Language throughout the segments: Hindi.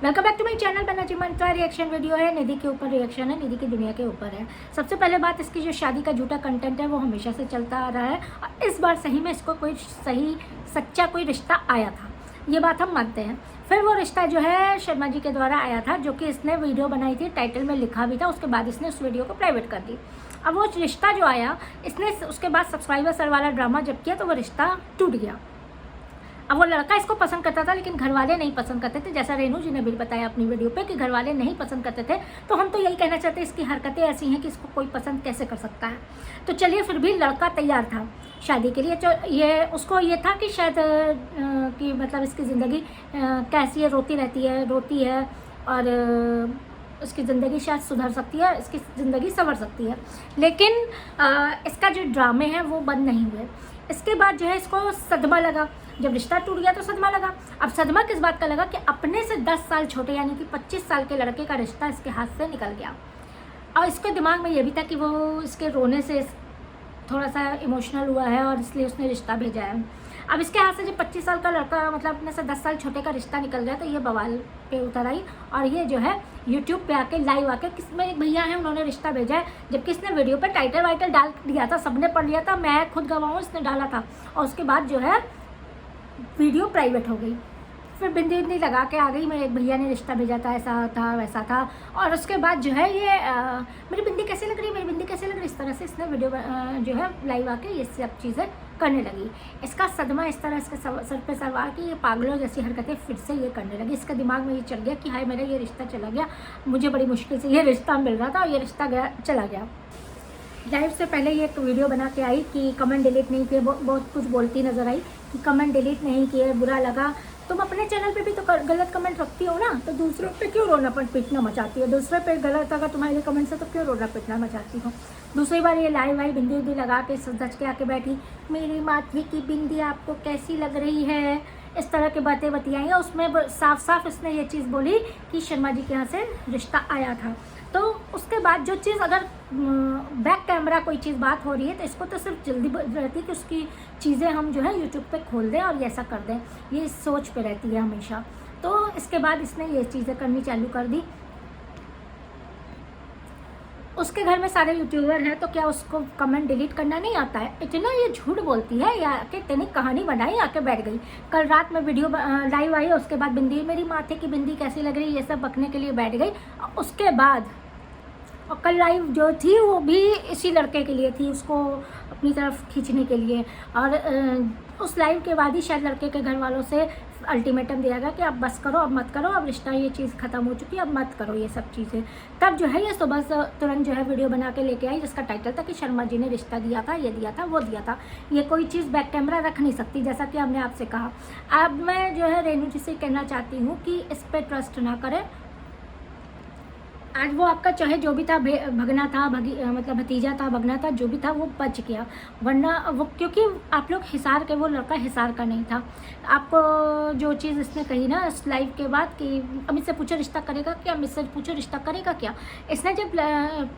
Welcome back to my channel Banerjee Mantra. Reaction video है, निधि के ऊपर रिएक्शन है, निधि की दुनिया के ऊपर है। सबसे पहले बात, इसकी जो शादी का झूठा कंटेंट है वो हमेशा से चलता आ रहा है और इस बार सही में इसको कोई सही सच्चा कोई रिश्ता आया था, ये बात हम मानते हैं। फिर वो रिश्ता जो है शर्मा जी के द्वारा आया था, जो कि इसने वीडियो बनाई थी, टाइटल में लिखा भी था, उसके बाद इसने उस वीडियो को प्राइवेट कर दी। अब वो रिश्ता जो आया, इसने उसके बाद सब्सक्राइबर सर वाला ड्रामा जब किया तो वो रिश्ता टूट गया। अब वो लड़का इसको पसंद करता था, लेकिन घर वाले नहीं पसंद करते थे, जैसा रेनू जी ने भी बताया अपनी वीडियो पे कि घर वाले नहीं पसंद करते थे। तो हम तो यही कहना चाहते हैं, इसकी हरकतें ऐसी हैं कि इसको कोई पसंद कैसे कर सकता है। तो चलिए, फिर भी लड़का तैयार था शादी के लिए। तो ये उसको ये था कि शायद कि मतलब इसकी ज़िंदगी कैसी है, रोती है और इसकी ज़िंदगी शायद सुधर सकती है, इसकी ज़िंदगी संवर सकती है। लेकिन इसका जो ड्रामे हैं वो बंद नहीं हुए। इसके बाद जो है इसको सदमा लगा, जब रिश्ता टूट गया तो सदमा लगा। अब सदमा किस बात का लगा कि अपने से 10 साल छोटे यानी कि 25 साल के लड़के का रिश्ता इसके हाथ से निकल गया। और इसके दिमाग में ये भी था कि वो इसके रोने से थोड़ा सा इमोशनल हुआ है और इसलिए उसने रिश्ता भेजा है। अब इसके हाथ से जब 25 साल का लड़का मतलब अपने से 10 साल छोटे का रिश्ता निकल गया तो ये बवाल पे उतर आई और ये जो है यूट्यूब पे आके लाइव आके किसमें एक भैया है, उन्होंने रिश्ता भेजा है। जबकि इसने वीडियो पे टाइटल वाइटल डाल दिया था, सबने पढ़ लिया था, मैं खुद गवाऊँ, इसने डाला था। और उसके बाद जो है वीडियो प्राइवेट हो गई। फिर बिंदी बिंदी लगा के आ गई, मेरे एक भैया ने रिश्ता भेजा था, ऐसा था वैसा था। और उसके बाद जो है ये मेरी बिंदी कैसे लग रही है, मेरी बिंदी कैसे लग रही है, इस तरह से इसने वीडियो जो है लाइव आके ये सब चीज़ें करने लगी। इसका सदमा इस तरह इसके सर पे सवार कि ये पागलों जैसी हरकतें फिर से ये करने लगी। इसके दिमाग में ये चल गया कि हाय मेरा ये रिश्ता चला गया, मुझे बड़ी मुश्किल से ये रिश्ता मिल रहा था और ये रिश्ता गया चला गया। लाइव से पहले ये एक वीडियो बना के आई कि कमेंट डिलीट नहीं किए, बहुत कुछ बोलती नज़र आई कि कमेंट डिलीट नहीं किए, बुरा लगा। तुम अपने चैनल पे भी तो गलत कमेंट रखती हो ना, तो दूसरों पे क्यों रोना पीटना मचाती हो? दूसरे पे गलत अगर तुम्हारे कमेंट से तो क्यों रोना पीटना मचाती हो? दूसरी बार ये लाइव आई, बिंदी उंदी लगा के सज के आके बैठी, मेरी माथे की बिंदी आपको कैसी लग रही है, इस तरह की बातें बतियाई। उसमें साफ साफ इसने ये चीज़ बोली कि शर्मा जी के यहाँ से रिश्ता आया था। तो उसके बाद जो चीज़ अगर बैक कैमरा कोई चीज़ बात हो रही है तो इसको तो सिर्फ जल्दी रहती है कि उसकी चीज़ें हम जो है यूट्यूब पे खोल दें और ऐसा कर दें, ये सोच पे रहती है हमेशा। तो इसके बाद इसने ये चीज़ें करनी चालू कर दी। उसके घर में सारे यूट्यूबर हैं, तो क्या उसको कमेंट डिलीट करना नहीं आता है? इतना ये झूठ बोलती है या कि इतनी कहानी बनाई आके बैठ गई। कल रात में वीडियो लाइव आई, उसके बाद बिंदी मेरी माथे की बिंदी कैसी लग रही है ये सब बकने के लिए बैठ गई। उसके बाद और कल लाइव जो थी वो भी इसी लड़के के लिए थी, उसको अपनी तरफ खींचने के लिए। और उस लाइव के बाद ही शायद लड़के के घर वालों से अल्टीमेटम दिया गया कि अब बस करो, अब मत करो, अब रिश्ता ये चीज़ ख़त्म हो चुकी है, अब मत करो ये सब चीज़ें। तब जो है ये सुबह से तुरंत जो है वीडियो बना के लेके आई, जिसका टाइटल था कि शर्मा जी ने रिश्ता दिया था, ये दिया था, वो दिया था। ये कोई चीज़ बैक कैमरा रख नहीं सकती, जैसा कि हमने आपसे कहा। अब मैं जो है रेनू जी से कहना चाहती हूँ कि इस पर ट्रस्ट ना करें। आज वो आपका चाहे जो भी था, भगना था, मतलब भतीजा था, भगना था, जो भी था वो बच गया। वरना वो, क्योंकि आप लोग हिसार के, वो लड़का हिसार का नहीं था। आप जो चीज़ इसने कही ना इस लाइव के बाद कि अमित से पूछो रिश्ता करेगा क्या, अमित से पूछो रिश्ता करेगा क्या, इसने जब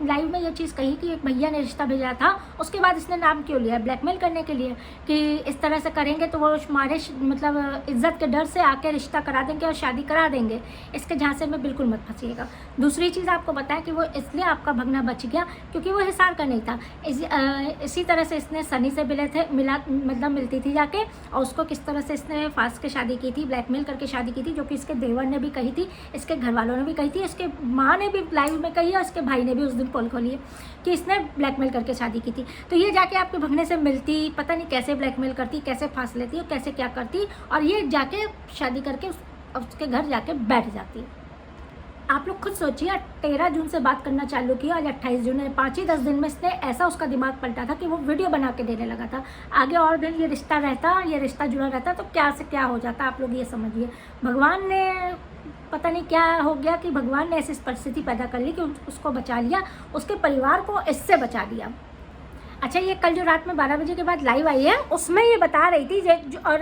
लाइव में ये चीज़ कही कि एक भैया ने रिश्ता भेजा था, उसके बाद इसने नाम क्यों लिया? ब्लैकमेल करने के लिए कि इस तरह से करेंगे तो वो हमारे मतलब इज्जत के डर से आके रिश्ता करा देंगे और शादी करा देंगे। इसके झांसे में बिल्कुल मत फंसिएगा। दूसरी चीज़ आपको बताया कि वो इसलिए आपका भगना बच गया क्योंकि वो हिसार का नहीं था। इसी तरह से इसने सनी से मतलब मिलती थी जाके, और उसको किस तरह से इसने फांस के शादी की थी, ब्लैकमेल करके शादी की थी, जो कि इसके देवर ने भी कही थी, इसके घर वालों ने भी कही थी, इसके माँ ने भी लाइव में कही और इसके भाई ने भी उस दिन पोल खोली है कि इसने ब्लैकमेल करके शादी की थी। तो ये जाके आपके भगने से मिलती, पता नहीं कैसे ब्लैकमेल करती, कैसे फांस लेती और कैसे क्या करती, और ये जाके शादी करके उसके घर जाके बैठ जाती। आप लोग खुद सोचिए, 13 जून से बात करना चालू किया, आज 28 जून है, 5 ही 10 दिन में इसने ऐसा उसका दिमाग पलटा था कि वो वीडियो बना के देने लगा था। आगे और दिन ये रिश्ता रहता, ये रिश्ता जुड़ा रहता तो क्या से क्या हो जाता, आप लोग ये समझिए। भगवान ने पता नहीं क्या हो गया कि भगवान ने ऐसी परिस्थिति पैदा कर ली कि उसको बचा लिया, उसके परिवार को इससे बचा लिया। अच्छा, ये कल जो रात में 12 बजे के बाद लाइव आई है, उसमें ये बता रही थी और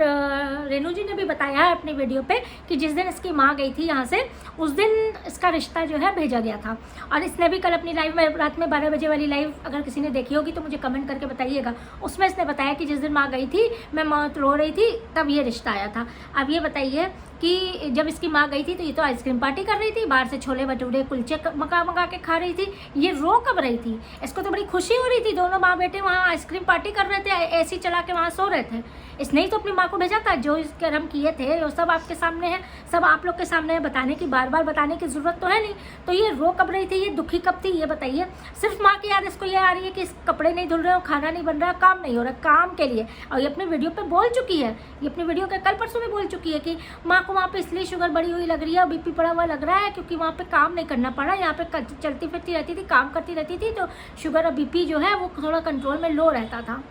रेनू जी ने भी बताया है अपनी वीडियो पे कि जिस दिन इसकी माँ गई थी यहाँ से, उस दिन इसका रिश्ता जो है भेजा गया था। और इसने भी कल अपनी लाइव में रात में 12 बजे वाली लाइव अगर किसी ने देखी होगी तो मुझे कमेंट करके बताइएगा। उसमें इसने बताया कि जिस दिन माँ गई थी मैं मौत रो रही थी, तब ये रिश्ता आया था। अब ये बताइए कि जब इसकी माँ गई थी तो ये तो आइसक्रीम पार्टी कर रही थी, बाहर से छोले भटूरे कुलचे मंगा के खा रही थी। ये रो कब रही थी? इसको तो बड़ी खुशी हो रही थी, दोनों माँ बेटे वहाँ आइसक्रीम पार्टी कर रहे थे, एसी चला के वहाँ सो रहे थे। इसने ही तो अपनी माँ को भेजा था। जो इसके हम किए थे वो सब आपके सामने है, सब आप लोग के सामने है, बताने की बार बार बताने की ज़रूरत तो है नहीं। तो ये रो कब रही थी, ये दुखी कब थी, ये बताइए। सिर्फ माँ की याद इसको ये आ रही है कि इस कपड़े नहीं धुल रहे हो, खाना नहीं बन रहा, काम नहीं हो रहा, काम के लिए। और ये अपने वीडियो पे बोल चुकी है, ये अपनी वीडियो के कल परसों में बोल चुकी है कि माँ को वहाँ पे इसलिए शुगर बढ़ी हुई लग रही है और बीपी बढ़ा हुआ लग रहा है क्योंकि वहाँ पे काम नहीं करना पड़ा, यहाँ पे चलती फिरती रहती थी, काम करती रहती थी, तो शुगर और बीपी जो है वो थोड़ा कंट्रोल में लो रहता था।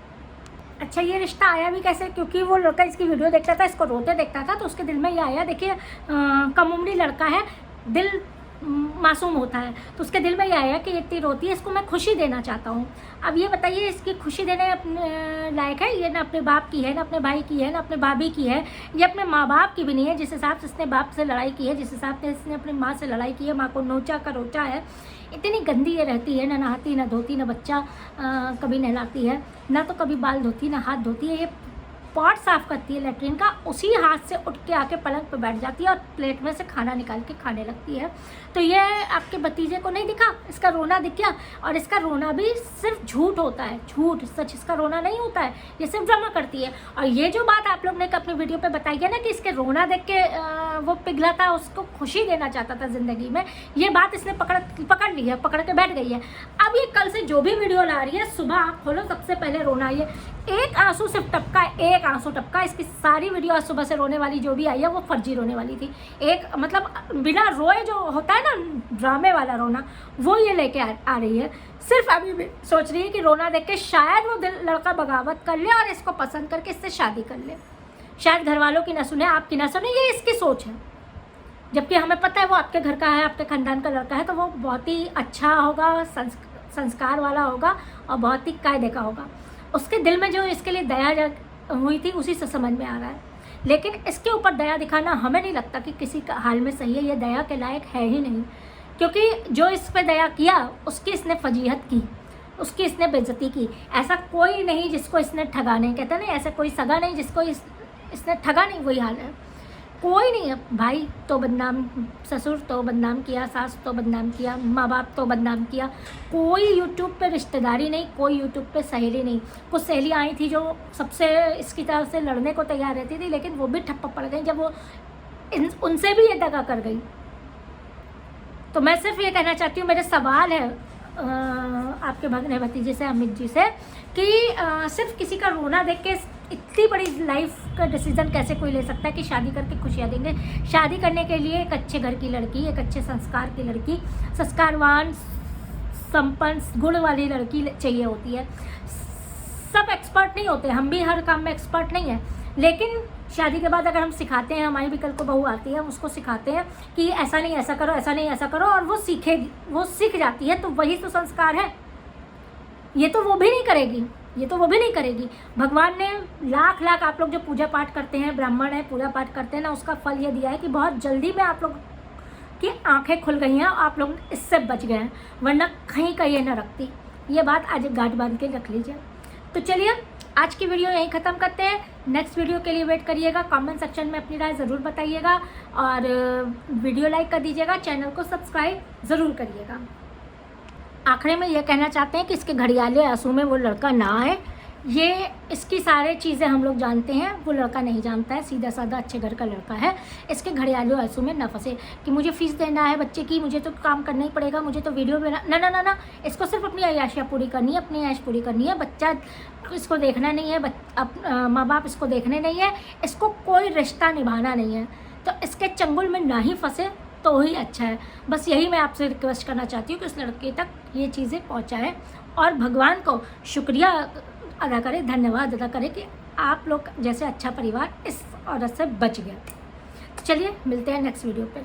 अच्छा, ये रिश्ता आया भी कैसे? क्योंकि वो लड़का इसकी वीडियो देखता था, इसको रोते देखता था, तो उसके दिल में ये आया। देखिए कम उम्री लड़का है, दिल मासूम होता है, तो उसके दिल में ये आया कि इतनी रोती है, इसको मैं खुशी देना चाहता हूँ। अब ये बताइए, इसकी खुशी देने अपने लायक है? ये ना अपने बाप की है, ना अपने भाई की है, ना अपने भाभी की है, ये अपने माँ बाप की भी नहीं है। जिस हिसाब से इसने बाप से लड़ाई की है, जिस हिसाब से इसने अपनी माँ से लड़ाई की है, माँ को नोचा का रोचा है, इतनी गंदी ये रहती है, ना नहाती ना धोती, ना बच्चा कभी नहलाती है, ना तो कभी बाल धोती, ना हाथ धोती है। ये पॉट साफ़ करती है लेटरिन का, उसी हाथ से उठ के आके पलंग पे बैठ जाती है और प्लेट में से खाना निकाल के खाने लगती है। तो ये आपके भतीजे को नहीं दिखा? इसका रोना दिख गया। और इसका रोना भी सिर्फ झूठ होता है, झूठ, सच इसका रोना नहीं होता है, ये सिर्फ ड्रामा करती है। और ये जो बात आप लोग ने अपनी वीडियो पे बताई है ना कि इसके रोना देख के वो पिघला था, उसको खुशी देना चाहता था ज़िंदगी में, ये बात इसने पकड़ ली है, पकड़ के बैठ गई है। अब ये कल से जो भी वीडियो ला रही है, सुबह आप खोलो सबसे पहले रोना। ये एक आंसू सिर्फ टपका, एक आंसू टपका। इसकी सारी वीडियो आज सुबह से रोने वाली जो भी आई है वो फर्जी रोने वाली थी। एक मतलब बिना रोए जो होता है ना ड्रामे वाला रोना, वो ये लेके आ रही है। सिर्फ अभी भी सोच रही है कि रोना देख के शायद वो लड़का बगावत कर ले और इसको पसंद करके इससे शादी कर ले। शायद घर वालों की ना सुने, आपकी ना सुने, ये इसकी सोच है। जबकि हमें पता है वो आपके घर का है, आपके खानदान का लड़का है, तो वो बहुत ही अच्छा होगा, संस्कार वाला होगा और बहुत ही कायदे का होगा। उसके दिल में जो इसके लिए दया हुई थी उसी से समझ में आ रहा है। लेकिन इसके ऊपर दया दिखाना हमें नहीं लगता कि किसी का हाल में सही है, ये दया के लायक है ही नहीं। क्योंकि जो इस पर दया किया उसकी इसने फजीहत की, उसकी इसने बेइज्जती की। ऐसा कोई नहीं जिसको इसने ठगा नहीं, कहते नहीं, ऐसा कोई सगा नहीं जिसको इसने ठगा नहीं, वही हाल है। कोई नहीं है, भाई तो बदनाम, ससुर तो बदनाम किया, सास तो बदनाम किया, माँ बाप तो बदनाम किया। कोई यूट्यूब पे रिश्तेदारी नहीं, कोई यूट्यूब पे सहेली नहीं। कुछ सहेली आई थी जो सबसे इसकी तरफ से लड़ने को तैयार रहती थी, लेकिन वो भी ठप्पा पड़ गई जब वो उनसे भी ये दगा कर गई। तो मैं सिर्फ ये कहना चाहती हूँ, मेरे सवाल है आपके भगने भतीजे से, अमित जी से, कि सिर्फ किसी का रोना देख के इतनी बड़ी लाइफ का डिसीजन कैसे कोई ले सकता है कि शादी करके खुशियाँ देंगे। शादी करने के लिए एक अच्छे घर की लड़की, एक अच्छे संस्कार की लड़की, संस्कारवान, संपन्न, गुण वाली लड़की चाहिए होती है। सब एक्सपर्ट नहीं होते, हम भी हर काम में एक्सपर्ट नहीं है, लेकिन शादी के बाद अगर हम सिखाते हैं, हमारी भी कल को बहू आती है, हम उसको सिखाते हैं कि ऐसा नहीं ऐसा करो, ऐसा नहीं ऐसा करो, और वो सीखेगी, वो सीख जाती है, तो वही तो संस्कार है। ये तो वो भी नहीं करेगी, ये तो वो भी नहीं करेगी। भगवान ने लाख आप लोग जो पूजा पाठ करते हैं, ब्राह्मण है, पूजा पाठ करते हैं ना, उसका फल ये दिया है कि बहुत जल्दी में आप लोग की आंखें खुल गई हैं, आप लोग इससे बच गए हैं, वरना कहीं का ये न रखती। ये बात आज गांठ बांध के रख लीजिए। तो चलिए आज की वीडियो यहीं ख़त्म करते हैं। नेक्स्ट वीडियो के लिए वेट करिएगा, कमेंट सेक्शन में अपनी राय ज़रूर बताइएगा और वीडियो लाइक कर दीजिएगा, चैनल को सब्सक्राइब ज़रूर करिएगा। आखिर में ये कहना चाहते हैं कि इसके घड़ियाले आंसू में वो लड़का ना आए। ये इसकी सारी चीज़ें हम लोग जानते हैं, वो लड़का नहीं जानता है, सीधा साधा अच्छे घर का लड़का है। इसके घड़ियालों आंसू में न फंसे कि मुझे फीस देना है बच्चे की, मुझे तो काम करना ही पड़ेगा, मुझे तो वीडियो बना, ना ना ना ना। इसको सिर्फ अपनी अय्याशियाँ पूरी करनी है, अपनी ऐश पूरी करनी है। बच्चा इसको देखना नहीं है, माँ बाप इसको देखने नहीं है, इसको कोई रिश्ता निभाना नहीं है। तो इसके चंगुल में ना ही फंसे तो ही अच्छा है। बस यही मैं आपसे रिक्वेस्ट करना चाहती हूँ कि उस लड़के तक ये चीज़ें पहुँचाएँ और भगवान को शुक्रिया अदा करें, धन्यवाद अदा करें कि आप लोग जैसे अच्छा परिवार इस औरत से बच गया। चलिए मिलते हैं नेक्स्ट वीडियो पे।